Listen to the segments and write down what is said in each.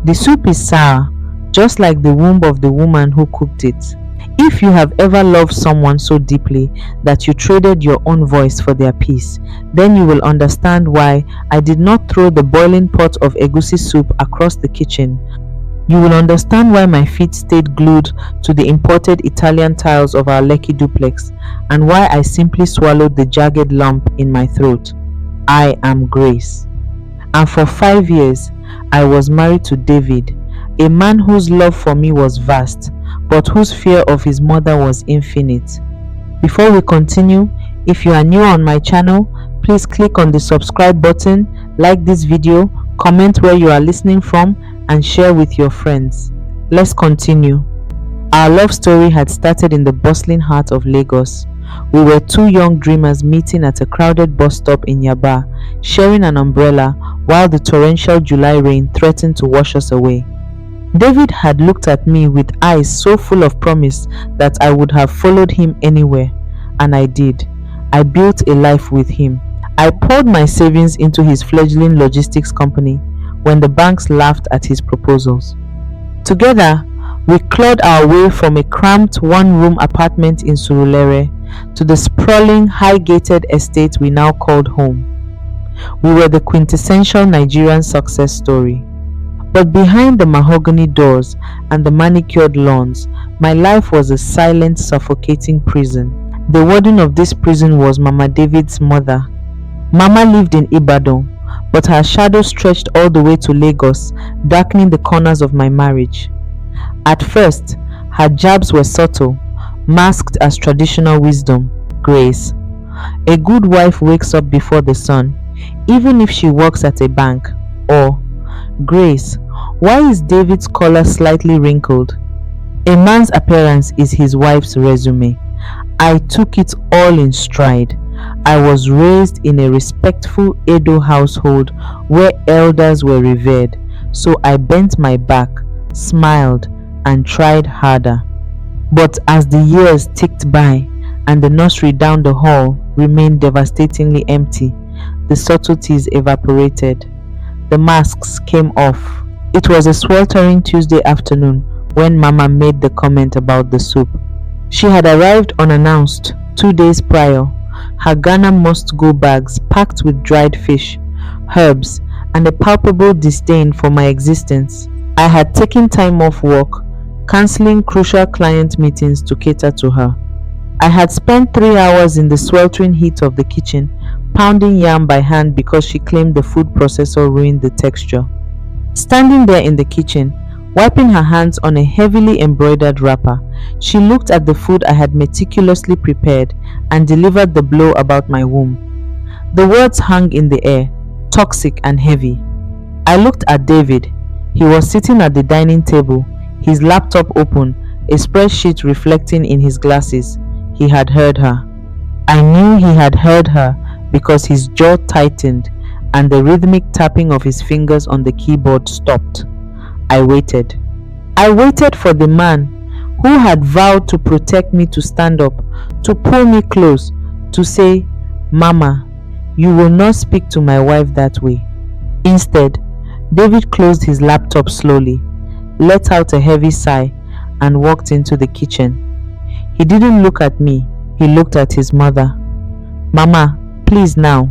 The soup is sour, just like the womb of the woman who cooked it. If you have ever loved someone so deeply that you traded your own voice for their peace, then you will understand why I did not throw the boiling pot of egusi soup across the kitchen. You will understand why my feet stayed glued to the imported Italian tiles of our Lekki duplex, and why I simply swallowed the jagged lump in my throat. I am Grace. And for 5 years, I was married to David, a man whose love for me was vast, but whose fear of his mother was infinite. Before we continue, if you are new on my channel, please click on the subscribe button, like this video, comment where you are listening from, and share with your friends. Let's continue. Our love story had started in the bustling heart of Lagos. We were two young dreamers meeting at a crowded bus stop in Yaba, sharing an umbrella while the torrential July rain threatened to wash us away. David had looked at me with eyes so full of promise that I would have followed him anywhere, and I did. I built a life with him. I poured my savings into his fledgling logistics company when the banks laughed at his proposals. Together, we clawed our way from a cramped one-room apartment in Surulere to the sprawling, high-gated estate we now called home. We were the quintessential Nigerian success story. But behind the mahogany doors and the manicured lawns, my life was a silent, suffocating prison. The warden of this prison was Mama David's mother. Mama lived in Ibadan, but her shadow stretched all the way to Lagos, darkening the corners of my marriage. At first, her jabs were subtle, masked as traditional wisdom. Grace. A good wife wakes up before the sun, even if she works at a bank. Or, Grace, why is David's collar slightly wrinkled? A man's appearance is his wife's resume. I took it all in stride. I was raised in a respectful Edo household where elders were revered, so I bent my back, smiled, and tried harder. But as the years ticked by and the nursery down the hall remained devastatingly empty, the subtleties evaporated. The masks came off. It was a sweltering Tuesday afternoon when Mama made the comment about the soup. She had arrived unannounced 2 days prior, her Ghana must-go bags packed with dried fish, herbs, and a palpable disdain for my existence. I had taken time off work, cancelling crucial client meetings to cater to her. I had spent 3 hours in the sweltering heat of the kitchen, pounding yam by hand because she claimed the food processor ruined the texture. Standing there in the kitchen, wiping her hands on a heavily embroidered wrapper, she looked at the food I had meticulously prepared and delivered the blow about my womb. The words hung in the air, toxic and heavy. I looked at David. He was sitting at the dining table, his laptop open, a spreadsheet reflecting in his glasses. He had heard her. I knew he had heard her because his jaw tightened and the rhythmic tapping of his fingers on the keyboard stopped. I waited. I waited for the man who had vowed to protect me to stand up, to pull me close, to say, "Mama, you will not speak to my wife that way." Instead, David closed his laptop slowly, let out a heavy sigh, and walked into the kitchen. He didn't look at me, he looked at his mother. "Mama, please now.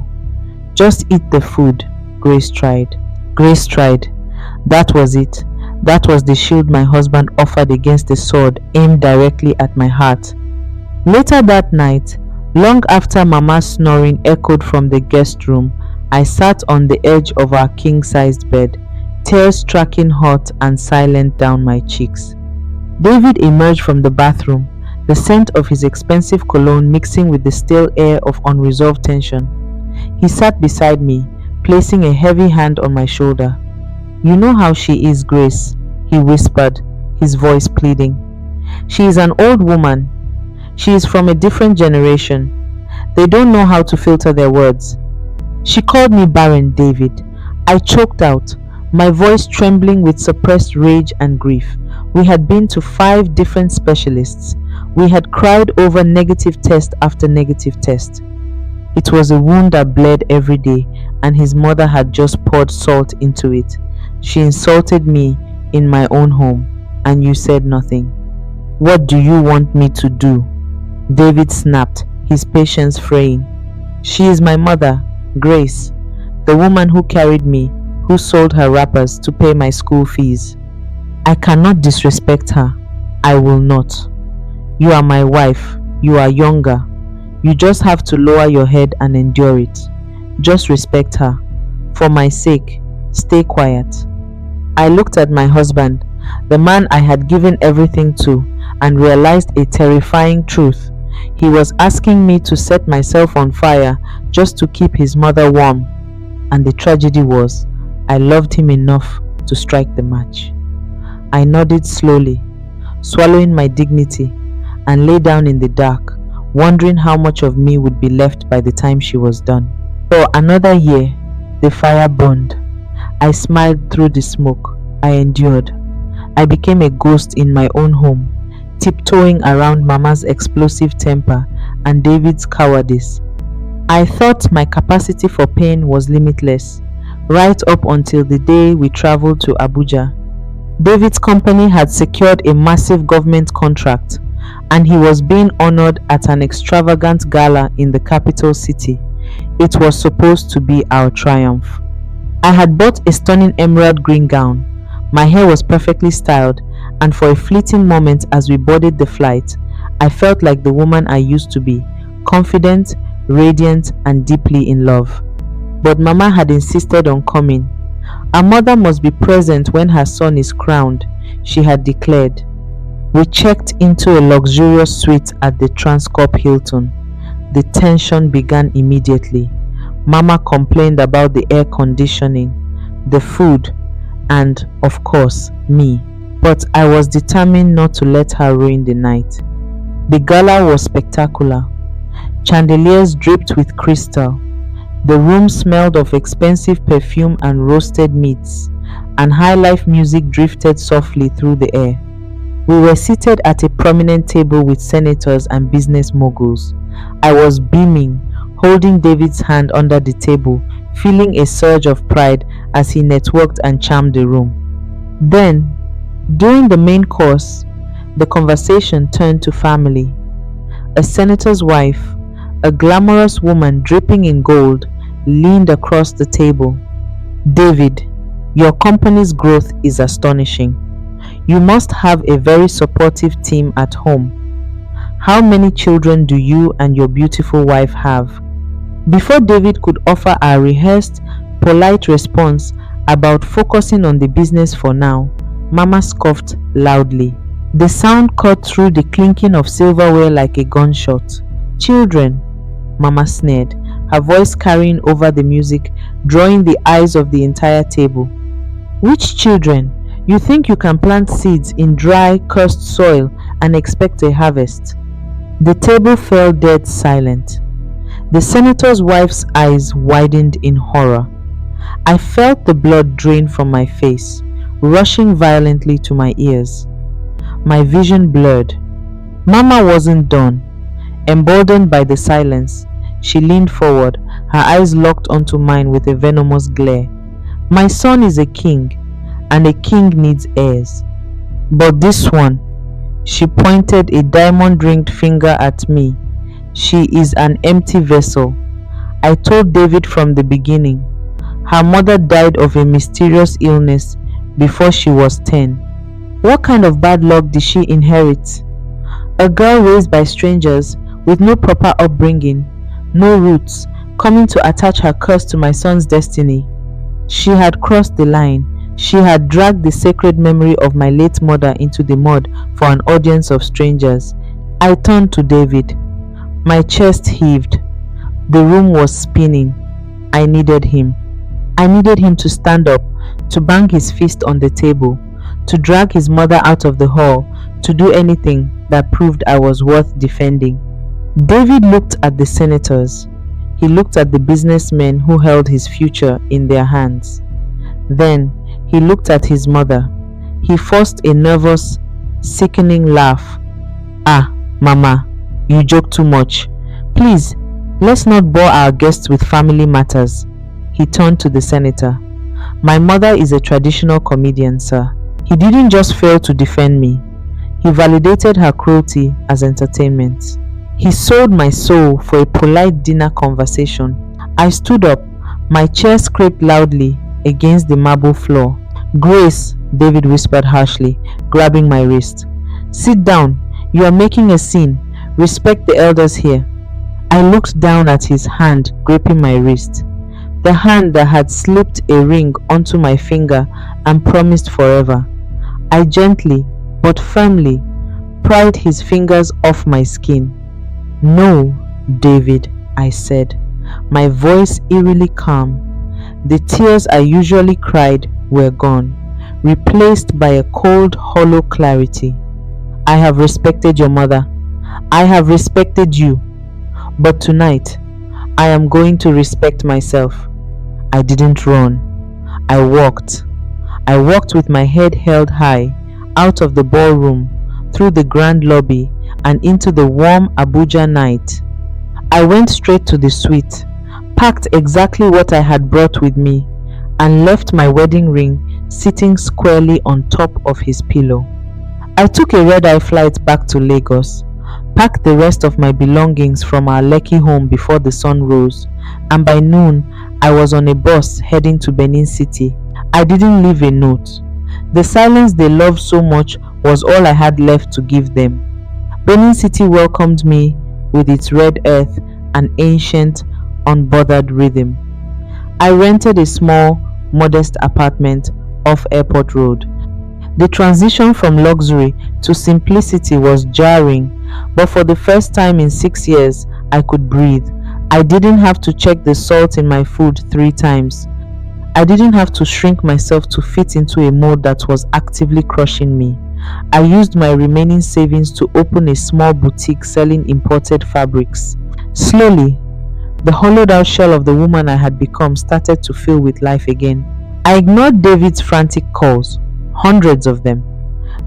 Just eat the food," Grace tried. Grace tried. That was it. That was the shield my husband offered against a sword aimed directly at my heart. Later that night, long after Mama's snoring echoed from the guest room, I sat on the edge of our king-sized bed, tears tracking hot and silent down my cheeks. David emerged from the bathroom, the scent of his expensive cologne mixing with the stale air of unresolved tension. He sat beside me, placing a heavy hand on my shoulder. "You know how she is, Grace," he whispered, his voice pleading. "She is an old woman. She is from a different generation. They don't know how to filter their words." She called me barren, David. I choked out, my voice trembling with suppressed rage and grief. We had been to 5 different specialists. We had cried over negative test after negative test. It was a wound that bled every day, and his mother had just poured salt into it. She insulted me, in my own home, and you said nothing. What do you want me to do? David snapped, his patience fraying. She is my mother, Grace, the woman who carried me, who sold her wrappers to pay my school fees. I cannot disrespect her. I will not. You are my wife. You are younger. You just have to lower your head and endure it. Just respect her. For my sake, stay quiet. I looked at my husband, the man I had given everything to, and realized a terrifying truth. He was asking me to set myself on fire just to keep his mother warm. And the tragedy was, I loved him enough to strike the match. I nodded slowly, swallowing my dignity, and lay down in the dark, wondering how much of me would be left by the time she was done. For another year, the fire burned. I smiled through the smoke. I endured. I became a ghost in my own home, tiptoeing around Mama's explosive temper and David's cowardice. I thought my capacity for pain was limitless, right up until the day we traveled to Abuja. David's company had secured a massive government contract, and he was being honored at an extravagant gala in the capital city. It was supposed to be our triumph. I had bought a stunning emerald green gown. My hair was perfectly styled, and for a fleeting moment as we boarded the flight, I felt like the woman I used to be, confident, radiant, and deeply in love. But Mama had insisted on coming. A mother must be present when her son is crowned, she had declared. We checked into a luxurious suite at the Transcorp Hilton. The tension began immediately. Mama complained about the air conditioning, the food, and, of course, me. But I was determined not to let her ruin the night. The gala was spectacular. Chandeliers dripped with crystal. The room smelled of expensive perfume and roasted meats, and high-life music drifted softly through the air. We were seated at a prominent table with senators and business moguls. I was beaming, holding David's hand under the table, feeling a surge of pride as he networked and charmed the room. Then, during the main course, the conversation turned to family. A senator's wife, a glamorous woman dripping in gold, leaned across the table. David, your company's growth is astonishing. You must have a very supportive team at home. How many children do you and your beautiful wife have? Before David could offer a rehearsed, polite response about focusing on the business for now, Mama scoffed loudly. The sound cut through the clinking of silverware like a gunshot. Children, Mama sneered, her voice carrying over the music, drawing the eyes of the entire table. Which children? You think you can plant seeds in dry, cursed soil and expect a harvest? The table fell dead silent. The senator's wife's eyes widened in horror. I felt the blood drain from my face, rushing violently to my ears. My vision blurred. Mama wasn't done. Emboldened by the silence, she leaned forward, her eyes locked onto mine with a venomous glare. My son is a king, and a king needs heirs. But this one, she pointed a diamond-ringed finger at me. She is an empty vessel. I told David from the beginning. Her mother died of a mysterious illness before she was 10. What kind of bad luck did she inherit? A girl raised by strangers with no proper upbringing, no roots, coming to attach her curse to my son's destiny. She had crossed the line. She had dragged the sacred memory of my late mother into the mud for an audience of strangers. I turned to David. My chest heaved. The room was spinning. I needed him. I needed him to stand up, to bang his fist on the table, to drag his mother out of the hall, to do anything that proved I was worth defending. David looked at the senators. He looked at the businessmen who held his future in their hands. Then he looked at his mother. He forced a nervous, sickening laugh. Ah, Mama, you joke too much. Please, let's not bore our guests with family matters. He turned to the senator. My mother is a traditional comedian, sir. He didn't just fail to defend me, he validated her cruelty as entertainment. He sold my soul for a polite dinner conversation. I stood up, my chair scraped loudly against the marble floor. "Grace," David whispered harshly, grabbing my wrist. "Sit down. You are making a scene. Respect the elders here." I looked down at his hand gripping my wrist, the hand that had slipped a ring onto my finger and promised forever. I gently, but firmly, pried his fingers off my skin. "No, David," I said, my voice eerily calm. The tears I usually cried were gone, replaced by a cold, hollow clarity. "I have respected your mother. I have respected you. But tonight, I am going to respect myself." I didn't run. I walked. I walked with my head held high, out of the ballroom, through the grand lobby, and into the warm Abuja night. I went straight to the suite, packed exactly what I had brought with me, and left my wedding ring sitting squarely on top of his pillow. I took a red-eye flight back to Lagos, packed the rest of my belongings from our Lekki home before the sun rose, and by noon I was on a bus heading to Benin City. I didn't leave a note. The silence they loved so much was all I had left to give them. Benin City welcomed me with its red earth and ancient, unbothered rhythm. I rented a small, modest apartment off Airport Road. The transition from luxury to simplicity was jarring, but for the first time in 6 years, I could breathe. I didn't have to check the salt in my food 3 times. I didn't have to shrink myself to fit into a mold that was actively crushing me. I used my remaining savings to open a small boutique selling imported fabrics. Slowly, the hollowed-out shell of the woman I had become started to fill with life again. I ignored David's frantic calls, hundreds of them.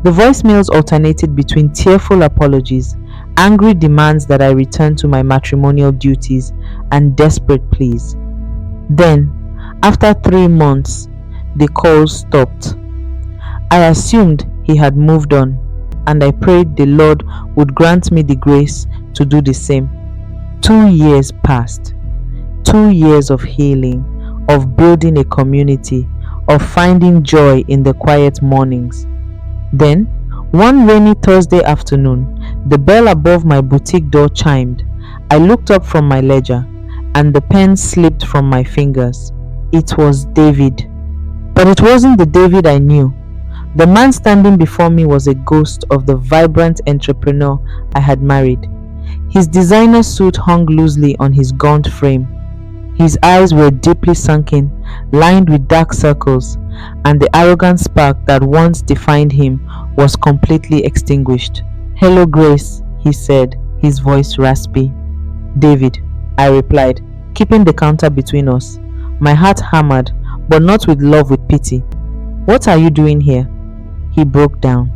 The voicemails alternated between tearful apologies, angry demands that I return to my matrimonial duties, and desperate pleas. Then, after 3 months, the calls stopped. I assumed he had moved on, and I prayed the Lord would grant me the grace to do the same. 2 years passed. 2 years of healing, of building a community, of finding joy in the quiet mornings. Then, one rainy Thursday afternoon, the bell above my boutique door chimed. I looked up from my ledger, and the pen slipped from my fingers. It was David. But it wasn't the David I knew. The man standing before me was a ghost of the vibrant entrepreneur I had married. His designer suit hung loosely on his gaunt frame. His eyes were deeply sunken, lined with dark circles, and the arrogant spark that once defined him was completely extinguished. "Hello, Grace," he said, his voice raspy. "David," I replied, keeping the counter between us. My heart hammered, but not with love, with pity. "What are you doing here?" He broke down.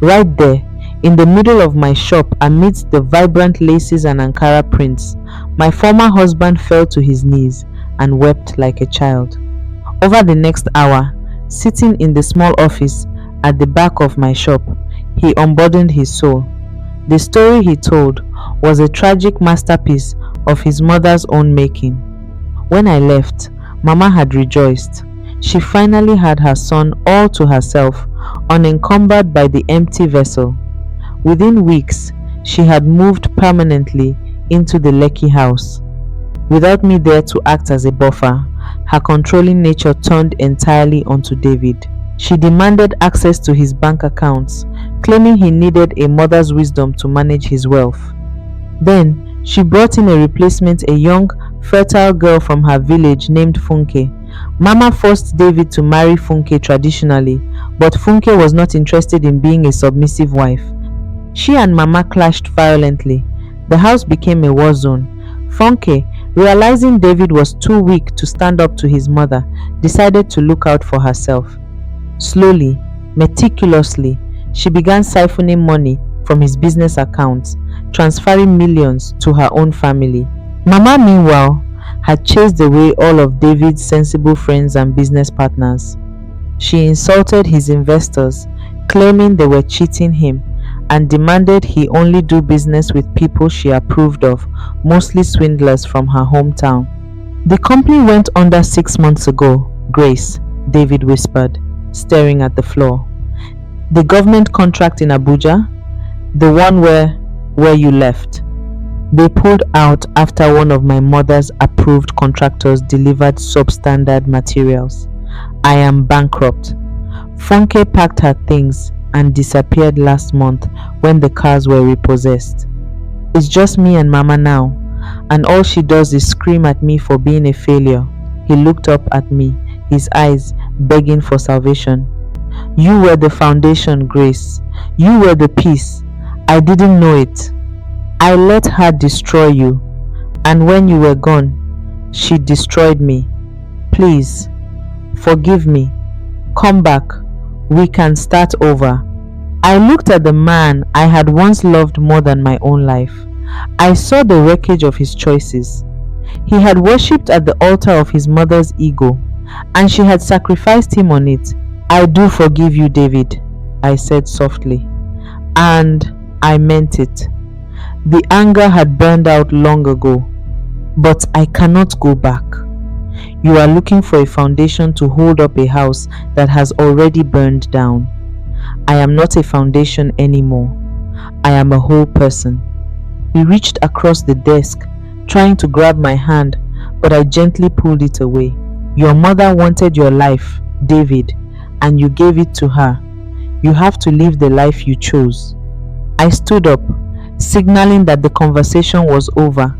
Right there, in the middle of my shop, amidst the vibrant laces and Ankara prints, my former husband fell to his knees and wept like a child. Over the next hour, sitting in the small office at the back of my shop, he unburdened his soul. The story he told was a tragic masterpiece of his mother's own making. When I left, Mama had rejoiced. She finally had her son all to herself, unencumbered by the empty vessel. Within weeks, she had moved permanently into the Lekki house. Without me there to act as a buffer, her controlling nature turned entirely onto David. She demanded access to his bank accounts, claiming he needed a mother's wisdom to manage his wealth. Then, she brought in a replacement, a young, fertile girl from her village named Funke. Mama forced David to marry Funke traditionally, but Funke was not interested in being a submissive wife. She and Mama clashed violently. The house became a war zone. Funke, realizing David was too weak to stand up to his mother, decided to look out for herself. Slowly, meticulously, she began siphoning money from his business accounts, transferring millions to her own family. Mama, meanwhile, had chased away all of David's sensible friends and business partners. She insulted his investors, claiming they were cheating him, and demanded he only do business with people she approved of, mostly swindlers from her hometown. The company went under 6 months ago, Grace, David whispered, staring at the floor. The government contract in Abuja, the one where you left. They pulled out after one of my mother's approved contractors delivered substandard materials. I am bankrupt. Funke packed her things and disappeared last month when the cars were repossessed. It's just me and Mama now, and all she does is scream at me for being a failure. He looked up at me, his eyes begging for salvation. You were the foundation, Grace. You were the peace. I didn't know it. I let her destroy you, and when you were gone, she destroyed me. Please, forgive me. Come back. We can start over. I looked at the man I had once loved more than my own life. I saw the wreckage of his choices. He had worshipped at the altar of his mother's ego, and she had sacrificed him on it. I do forgive you, David, I said softly. And I meant it. The anger had burned out long ago, but I cannot go back. You are looking for a foundation to hold up a house that has already burned down. I am not a foundation anymore. I am a whole person. He reached across the desk, trying to grab my hand, but I gently pulled it away. Your mother wanted your life, David, and you gave it to her. You have to live the life you chose. I stood up, signaling that the conversation was over.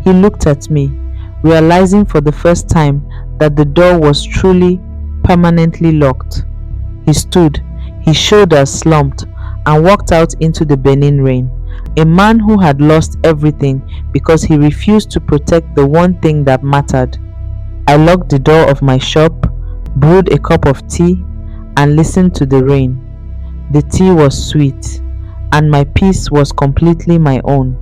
He looked at me, realizing for the first time that the door was truly, permanently locked. He stood, his shoulders slumped, and walked out into the burning rain. A man who had lost everything because he refused to protect the one thing that mattered. I locked the door of my shop, brewed a cup of tea, and listened to the rain. The tea was sweet, and my peace was completely my own.